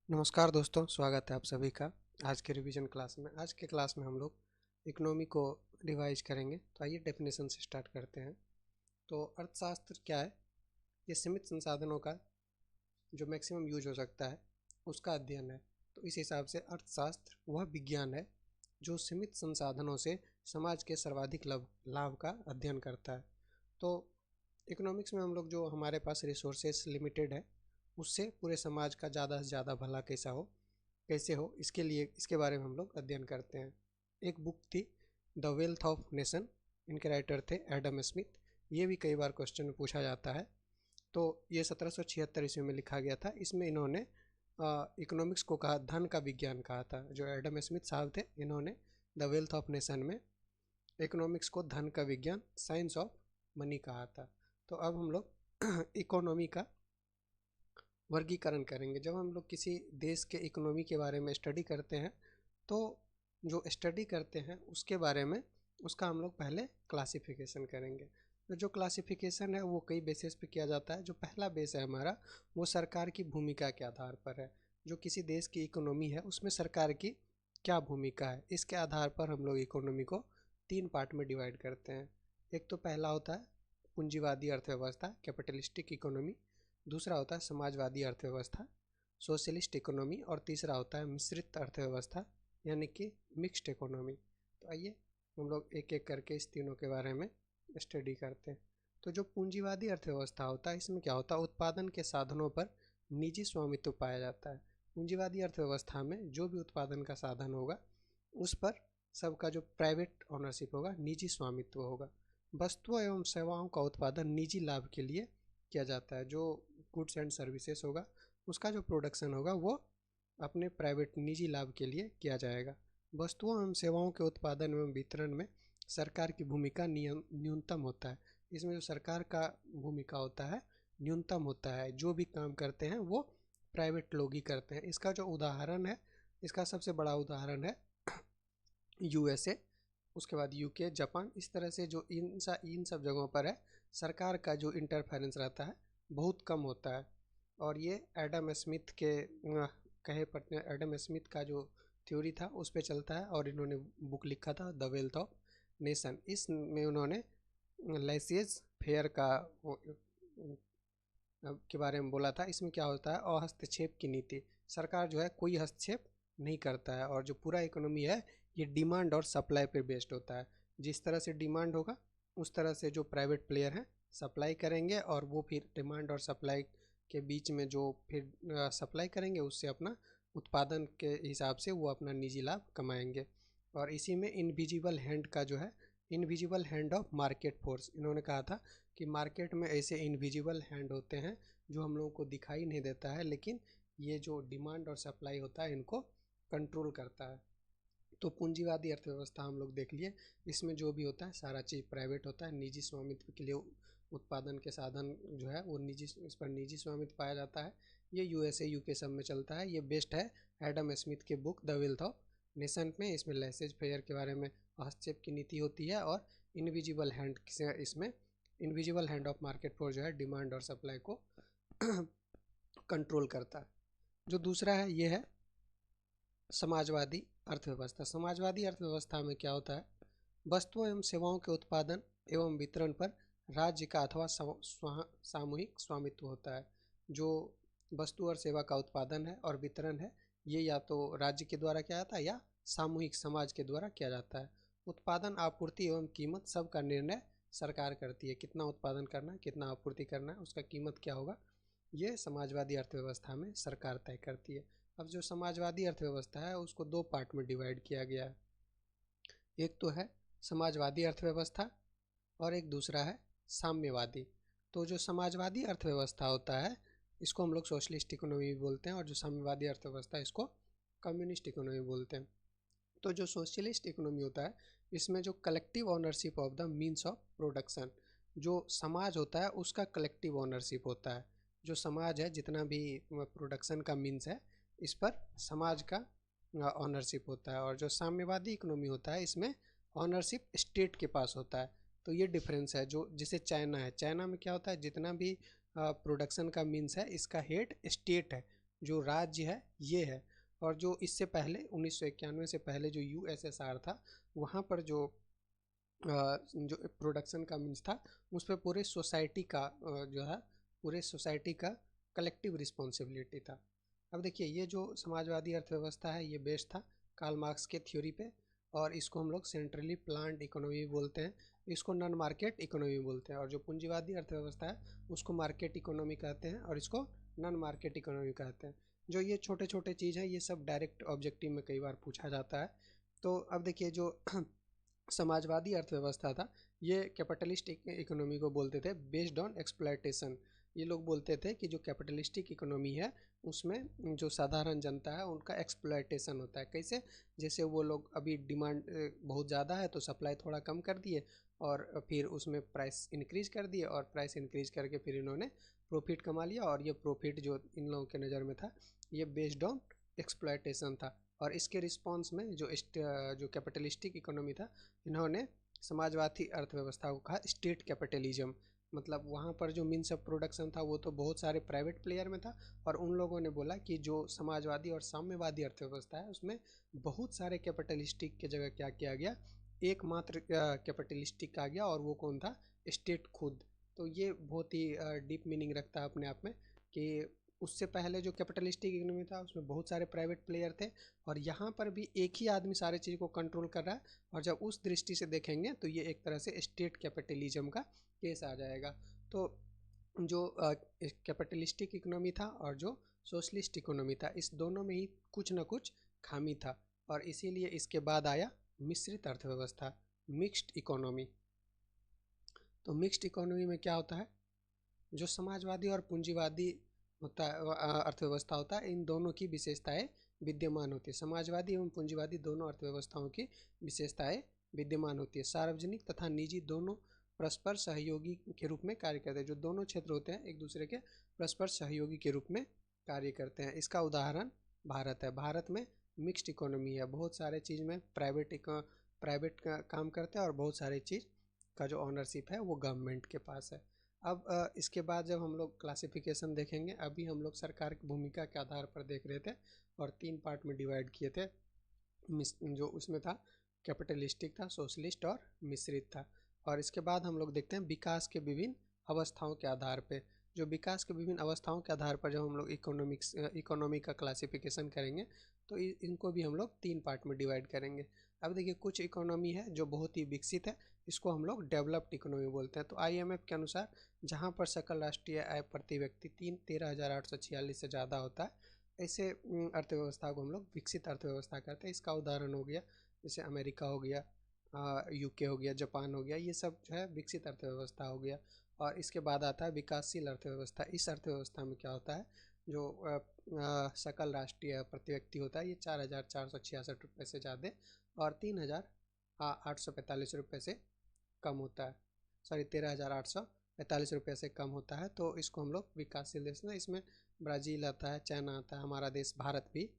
नमस्कार दोस्तों, स्वागत है आप सभी का आज के रिवीजन क्लास में। आज के क्लास में हम लोग इकोनॉमी को रिवाइज करेंगे। तो आइए डेफिनेशन से स्टार्ट करते हैं। तो अर्थशास्त्र क्या है? ये सीमित संसाधनों का जो मैक्सिमम यूज हो सकता है उसका अध्ययन है। तो इस हिसाब से अर्थशास्त्र वह विज्ञान है जो सीमित संसाधनों से समाज के सर्वाधिक लाभ का अध्ययन करता है। तो इकोनॉमिक्स में हम लोग जो हमारे पास रिसोर्सेस लिमिटेड है उससे पूरे समाज का ज़्यादा से ज़्यादा भला कैसे हो इसके बारे में हम लोग अध्ययन करते हैं। एक बुक थी द वेल्थ ऑफ नेशन, इनके राइटर थे एडम स्मिथ। ये भी कई बार क्वेश्चन में पूछा जाता है। तो ये 1776 ईस्वी में लिखा गया था। इसमें इन्होंने इकोनॉमिक्स को कहा, धन का विज्ञान कहा था। जो एडम स्मिथ साहब थे, इन्होंने द वेल्थ ऑफ नेशन में इकोनॉमिक्स को धन का विज्ञान, साइंस ऑफ मनी कहा था। तो अब हम लोग इकोनॉमी का वर्गीकरण करेंगे। जब हम लोग किसी देश के इकोनॉमी के बारे में स्टडी करते हैं तो जो स्टडी करते हैं उसके बारे में उसका हम लोग पहले क्लासिफिकेशन करेंगे। तो जो क्लासिफिकेशन है वो कई बेसिस पे किया जाता है। जो पहला बेस है हमारा, वो सरकार की भूमिका के आधार पर है। जो किसी देश की इकोनॉमी है उसमें सरकार की क्या भूमिका है, इसके आधार पर हम लोग इकोनॉमी को 3 पार्ट में डिवाइड करते हैं। एक तो पहला होता है पूंजीवादी अर्थव्यवस्था, कैपिटलिस्टिक इकोनॉमी। दूसरा होता है समाजवादी अर्थव्यवस्था, सोशलिस्ट इकोनॉमी। और तीसरा होता है मिश्रित अर्थव्यवस्था, यानी कि मिक्स्ड इकोनॉमी। तो आइए हम लोग एक एक करके इस तीनों के बारे में स्टडी करते हैं। तो जो पूंजीवादी अर्थव्यवस्था होता है, इसमें क्या होता है, उत्पादन के साधनों पर निजी स्वामित्व पाया जाता है। पूंजीवादी अर्थव्यवस्था में जो भी उत्पादन का साधन होगा उस पर सबका जो प्राइवेट ऑनरशिप होगा, निजी स्वामित्व होगा। वस्तुओं एवं सेवाओं का उत्पादन निजी लाभ के लिए किया जाता है। जो गुड्स एंड सर्विसेज होगा उसका जो प्रोडक्शन होगा वो अपने प्राइवेट निजी लाभ के लिए किया जाएगा। वस्तुओं एवं सेवाओं के उत्पादन एवं वितरण में सरकार की भूमिका न्यूनतम होता है। इसमें जो सरकार का भूमिका होता है न्यूनतम होता है। जो भी काम करते हैं वो प्राइवेट लोग ही करते हैं। इसका जो उदाहरण है, इसका सबसे बड़ा उदाहरण है यूएसए, उसके बाद यूके, जापान। इस तरह से जो इन सब जगहों पर है, सरकार का जो इंटरफेरेंस रहता है बहुत कम होता है। और ये एडम स्मिथ के कहे पटने एडम स्मिथ का जो थ्योरी था उस पे चलता है। और इन्होंने बुक लिखा था द वेल्थ ऑफ नेशन। इसमें उन्होंने लाइसेंस फेयर के बारे में बोला था। इसमें क्या होता है, अहस्तक्षेप की नीति। सरकार जो है कोई हस्तक्षेप नहीं करता है। और जो पूरा इकोनॉमी है ये डिमांड और सप्लाई पर बेस्ड होता है। जिस तरह से डिमांड होगा उस तरह से जो प्राइवेट प्लेयर हैं सप्लाई करेंगे, और वो फिर डिमांड और सप्लाई के बीच में जो फिर सप्लाई करेंगे उससे अपना उत्पादन के हिसाब से वो अपना निजी लाभ कमाएंगे। और इसी में इनविजिबल हैंड का जो है, invisible hand of market force, इन्होंने कहा था कि मार्केट में ऐसे इनविजिबल हैंड होते हैं जो हम लोगों को दिखाई नहीं देता है, लेकिन ये जो डिमांड और सप्लाई होता है इनको कंट्रोल करता है। तो पूंजीवादी अर्थव्यवस्था हम लोग देख लिए, इसमें जो भी होता है सारा चीज़ प्राइवेट होता है। निजी स्वामित्व के लिए उत्पादन के साधन जो है वो इस पर निजी स्वामित्व पाया जाता है। ये यूएसए यूके सब में चलता है। ये बेस्ट है एडम स्मिथ के book the wealth of nation में। इसमें लेसेज फेयर के बारे में हस्तक्षेप की नीति होती है, और इनविजिबल हैंड से इसमें invisible hand of market force जो है डिमांड और सप्लाई को कंट्रोल करता है। जो दूसरा है ये है समाजवादी अर्थव्यवस्था। समाजवादी अर्थव्यवस्था में क्या होता है, वस्तुओं एवं सेवाओं के उत्पादन एवं वितरण पर राज्य का अथवा सामूहिक स्वामित्व होता है। जो वस्तु और सेवा का उत्पादन है और वितरण है ये या तो राज्य के द्वारा किया जाता है या सामूहिक समाज के द्वारा किया जाता है। उत्पादन, आपूर्ति एवं कीमत सब का निर्णय सरकार करती है। कितना उत्पादन करना है, कितना आपूर्ति करना है, उसका कीमत क्या होगा, ये समाजवादी अर्थव्यवस्था में सरकार तय करती है। अब जो समाजवादी अर्थव्यवस्था है उसको 2 पार्ट में डिवाइड किया गया है। एक तो है समाजवादी अर्थव्यवस्था और एक दूसरा है साम्यवादी। तो जो समाजवादी अर्थव्यवस्था होता है इसको हम लोग सोशलिस्ट इकोनॉमी भी बोलते हैं, और जो साम्यवादी अर्थव्यवस्था इसको कम्युनिस्ट इकोनॉमी बोलते हैं। तो जो सोशलिस्ट इकोनॉमी होता है इसमें जो collective ownership of the means of production, जो समाज होता है उसका कलेक्टिव ओनरशिप होता है। जो समाज है जितना भी प्रोडक्शन का मीन्स है इस पर समाज का ऑनरशिप होता है। और जो साम्यवादी इकोनॉमी होता है इसमें ऑनरशिप स्टेट के पास होता है। तो ये डिफरेंस है। जो जैसे चाइना है, चाइना में क्या होता है, जितना भी प्रोडक्शन का मीन्स है इसका हेड स्टेट है। जो राज्य है ये है। और जो इससे पहले 1991 से पहले जो यूएसएसआर था, वहाँ पर जो जो प्रोडक्शन का मीन्स था, उस पर पूरे सोसाइटी का जो है पूरे सोसाइटी का कलेक्टिव रिस्पॉन्सिबिलिटी था। अब देखिए, ये जो समाजवादी अर्थव्यवस्था है ये बेस्ड था कार्ल मार्क्स के थ्योरी पे, और इसको हम लोग सेंट्रली प्लान्ड इकोनॉमी बोलते हैं, इसको नॉन मार्केट इकोनॉमी बोलते हैं। और जो पूंजीवादी अर्थव्यवस्था है उसको मार्केट इकोनॉमी कहते हैं और इसको नॉन मार्केट इकोनॉमी कहते हैं। जो ये छोटे छोटे चीज़ हैं ये सब डायरेक्ट ऑब्जेक्टिव में कई बार पूछा जाता है। तो अब देखिए, जो समाजवादी अर्थव्यवस्था था ये कैपिटलिस्ट इकोनॉमी को बोलते थे, बेस्ड ऑन एक्सप्लॉयटेशन। ये लोग बोलते थे कि जो कैपिटलिस्टिक इकोनॉमी है उसमें जो साधारण जनता है उनका एक्सप्लॉयटेशन होता है। कैसे? जैसे वो लोग अभी डिमांड बहुत ज़्यादा है तो सप्लाई थोड़ा कम कर दिए, और फिर उसमें प्राइस इंक्रीज कर दिए, और प्राइस इंक्रीज करके फिर इन्होंने प्रॉफिट कमा लिया, और ये प्रॉफिट जो इन लोगों के नज़र में था ये बेस्ड ऑन एक्सप्लॉयटेशन था। और इसके रिस्पॉन्स में जो कैपिटलिस्टिक इकोनॉमी था, इन्होंने समाजवादी अर्थव्यवस्था को कहा स्टेट कैपिटलिज्म। मतलब वहाँ पर जो मीन्स ऑफ प्रोडक्शन था वो तो बहुत सारे प्राइवेट प्लेयर में था, और उन लोगों ने बोला कि जो समाजवादी और साम्यवादी अर्थव्यवस्था है उसमें बहुत सारे कैपिटलिस्टिक की जगह क्या किया गया, एकमात्र कैपिटलिस्टिक आ गया, और वो कौन था? स्टेट खुद। तो ये बहुत ही डीप मीनिंग रखता है अपने आप में कि उससे पहले जो कैपिटलिस्टिक इकोनॉमी था उसमें बहुत सारे प्राइवेट प्लेयर थे, और यहाँ पर भी एक ही आदमी सारे चीज़ को कंट्रोल कर रहा है। और जब उस दृष्टि से देखेंगे तो ये एक तरह से स्टेट कैपिटलिज्म का केस आ जाएगा। तो जो कैपिटलिस्टिक इकोनॉमी था और जो सोशलिस्ट इकोनॉमी था, इस दोनों में ही कुछ ना कुछ खामी था, और इसीलिए इसके बाद आया मिश्रित अर्थव्यवस्था, मिक्स्ड इकोनॉमी। तो मिक्स्ड इकोनॉमी में क्या होता है? जो समाजवादी और पूंजीवादी होता है अर्थव्यवस्था होता है, इन दोनों की विशेषताएं विद्यमान होती है। समाजवादी एवं पूंजीवादी दोनों अर्थव्यवस्थाओं की विशेषताएं विद्यमान होती है। सार्वजनिक तथा निजी दोनों परस्पर सहयोगी के रूप में कार्य करते हैं। जो दोनों क्षेत्र होते हैं एक दूसरे के परस्पर सहयोगी के रूप में कार्य करते हैं। इसका उदाहरण भारत है। भारत में मिक्स्ड इकोनॉमी है, बहुत सारे चीज़ में प्राइवेट का काम करते हैं, और बहुत सारी चीज़ का जो ऑनरशिप है वो गवर्नमेंट के पास है। अब इसके बाद जब हम लोग क्लासिफिकेशन देखेंगे, अभी हम लोग सरकार की भूमिका के आधार पर देख रहे थे और 3 पार्ट में डिवाइड किए थे। जो उसमें था कैपिटलिस्टिक था, सोशलिस्ट और मिश्रित था। और इसके बाद हम लोग देखते हैं विकास के विभिन्न अवस्थाओं के आधार पे। जो विकास के विभिन्न अवस्थाओं के आधार पर जब हम लोग इकोनॉमी का क्लासिफिकेशन करेंगे तो इनको भी हम लोग 3 पार्ट में डिवाइड करेंगे। अब देखिए, कुछ इकोनॉमी है जो बहुत ही विकसित है, इसको हम लोग डेवलप्ड इकोनॉमी बोलते हैं। तो आईएमएफ के अनुसार जहाँ पर सकल राष्ट्रीय आय प्रति व्यक्ति 13,846 से ज़्यादा होता है, ऐसे अर्थव्यवस्था को हम लोग विकसित अर्थव्यवस्था कहते हैं। इसका उदाहरण हो गया जैसे अमेरिका हो गया, यूके हो गया, जापान हो गया, ये सब जो है विकसित अर्थव्यवस्था हो गया। और इसके बाद आता है विकासशील अर्थव्यवस्था। इस अर्थव्यवस्था में क्या होता है, जो सकल राष्ट्रीय प्रति व्यक्ति होता है ये 4,466 से ज़्यादा और 3,845 से कम होता है। सॉरी, 13,845 से कम होता है। तो इसको हम लोग विकासशील देश ना, इसमें ब्राज़ील आता है, चाइना आता है, हमारा देश भारत भी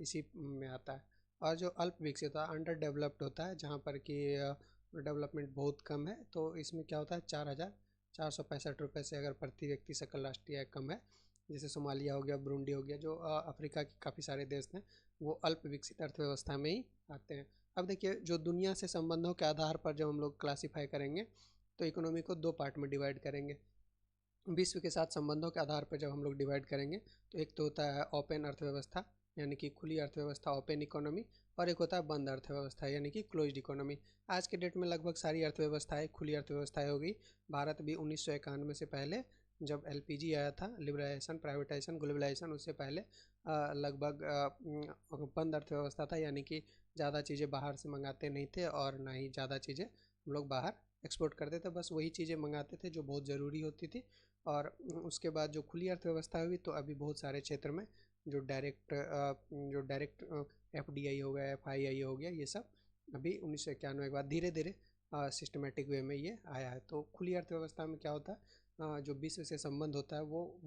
इसी में आता है। और जो अल्प विकसित होता है, अंडर डेवलप्ड होता है, जहाँ पर कि डेवलपमेंट बहुत कम है, तो इसमें क्या होता है 4,465 से अगर प्रति व्यक्ति सकल राष्ट्रीय आय कम है, जैसे सोमालिया हो गया, ब्रूंडी हो गया, जो अफ्रीका के काफ़ी सारे देश हैं, वो अल्प विकसित अर्थव्यवस्था में ही आते हैं। अब देखिए, जो दुनिया से संबंधों के आधार पर जब हम लोग क्लासीफाई करेंगे तो इकोनॉमी को 2 पार्ट में डिवाइड करेंगे। विश्व के साथ संबंधों के आधार पर जब हम लोग डिवाइड करेंगे तो एक तो होता है ओपन अर्थव्यवस्था यानी कि खुली अर्थव्यवस्था, ओपन इकोनॉमी, और एक होता है बंद अर्थव्यवस्था यानी कि क्लोज्ड इकोनॉमी। आज के डेट में लगभग सारी अर्थव्यवस्थाएं खुली अर्थव्यवस्थाएं हो गई। भारत भी 1991 से पहले जब एलपीजी आया था, लिबरलाइजेशन, प्राइवेटाइजेशन, ग्लोबलाइजेशन, उससे पहले लगभग बंद अर्थव्यवस्था था, यानी कि ज़्यादा चीज़ें बाहर से मंगाते नहीं थे और ना ही ज़्यादा चीज़ें हम लोग बाहर एक्सपोर्ट करते थे, बस वही चीज़ें मंगाते थे जो बहुत ज़रूरी होती थी। और उसके बाद जो खुली अर्थव्यवस्था हुई तो अभी बहुत सारे क्षेत्र में जो डायरेक्ट एफडीआई हो गया, एफआईआई हो गया, ये सब अभी 1991 के बाद धीरे धीरे सिस्टमेटिक वे में ये आया है। तो खुली अर्थव्यवस्था में क्या होता है, जो विश्व से संबंध होता है वो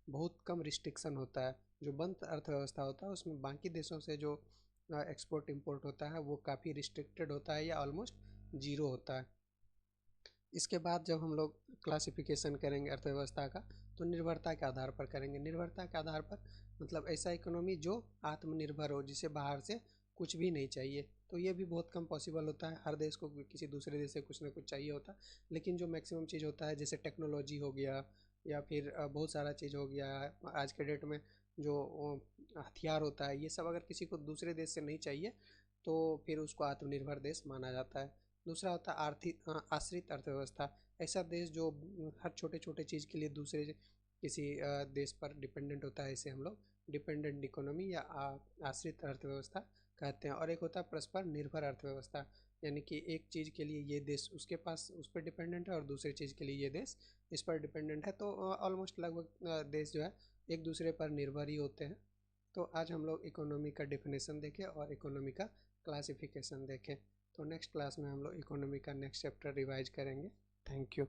बहुत कम रिस्ट्रिक्शन होता है। जो बंद अर्थव्यवस्था होता है उसमें बाकी देशों से जो एक्सपोर्ट इंपोर्ट होता है वो काफ़ी रिस्ट्रिक्टेड होता है या ऑलमोस्ट जीरो होता है। इसके बाद जब हम लोग क्लासिफिकेशन करेंगे अर्थव्यवस्था का तो निर्भरता के आधार पर करेंगे। निर्भरता के आधार पर मतलब ऐसा इकोनॉमी जो आत्मनिर्भर हो, जिसे बाहर से कुछ भी नहीं चाहिए। तो ये भी बहुत कम पॉसिबल होता है, हर देश को किसी दूसरे देश से कुछ ना कुछ चाहिए होता है। लेकिन जो मैक्सिमम चीज़ होता है, जैसे टेक्नोलॉजी हो गया या फिर बहुत सारा चीज़ हो गया आज के डेट में, जो हथियार होता है, ये सब अगर किसी को दूसरे देश से नहीं चाहिए तो फिर उसको आत्मनिर्भर देश माना जाता है। दूसरा होता है आर्थिक आश्रित अर्थव्यवस्था। ऐसा देश जो हर छोटे छोटे चीज़ के लिए दूसरे किसी देश पर डिपेंडेंट होता है, इसे हम लोग डिपेंडेंट इकोनॉमी या आश्रित अर्थव्यवस्था कहते हैं। और एक होता है परस्पर निर्भर अर्थव्यवस्था, यानी कि एक चीज़ के लिए ये देश उसके पास उस पर डिपेंडेंट है और दूसरे चीज़ के लिए ये देश इस पर डिपेंडेंट है। तो ऑलमोस्ट लगभग देश जो है एक दूसरे पर निर्भर ही होते हैं। तो आज हम लोग इकोनॉमी का डेफिनेशन देखें और इकोनॉमी का क्लासिफिकेशन देखें। तो नेक्स्ट क्लास में हम लोग इकोनॉमी का नेक्स्ट चैप्टर रिवाइज करेंगे। Thank you.